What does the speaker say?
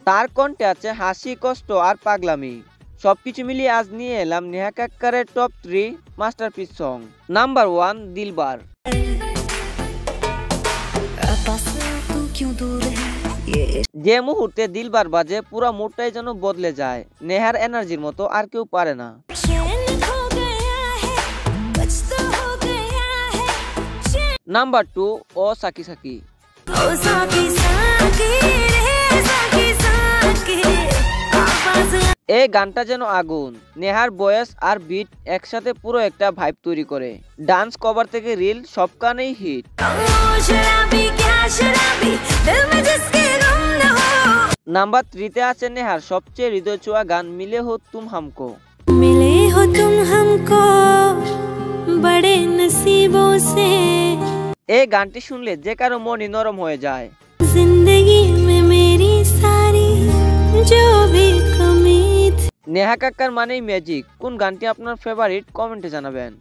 তার কণ্ঠে আছে হাসি, কষ্ট আর পাগলামি। সবকিছু মিলিয়ে আজ নিয়ে এলাম নেহা কক্করের top 3 masterpiece song. Number 1 Dilbar. যে মুহূর্তে দিলবার বাজে পুরো মুডটাই যেন বদলে যায়। নেহার এনার্জির মতো আর কেউ পারে না। নাম্বার 2 ও সাকি সাকি। এই গানটা যেন আগুন। নেহার ভয়েস আর বিট একসাথে পুরো একটা ভাইব তৈরি করে। ডান্স কভার থেকে রিল সব গানেই হিট। নাম্বার 3 তে আছে নেহার সবচেয়ে হৃদয় ছোঁয়া গান মিলে হো তুম হামকো। मिले हो तुम हमको बड़े नसीबों से। এই গানটি শুনলে যে কারো মনই নরম হয়ে যায়। जिंदगी में मेरी सारी जो भी कमी थी। নেহা কক্কর মানেই ম্যাজিক। কোন গানটি আপনার ফেভারিট কমেন্টে জানাবেন।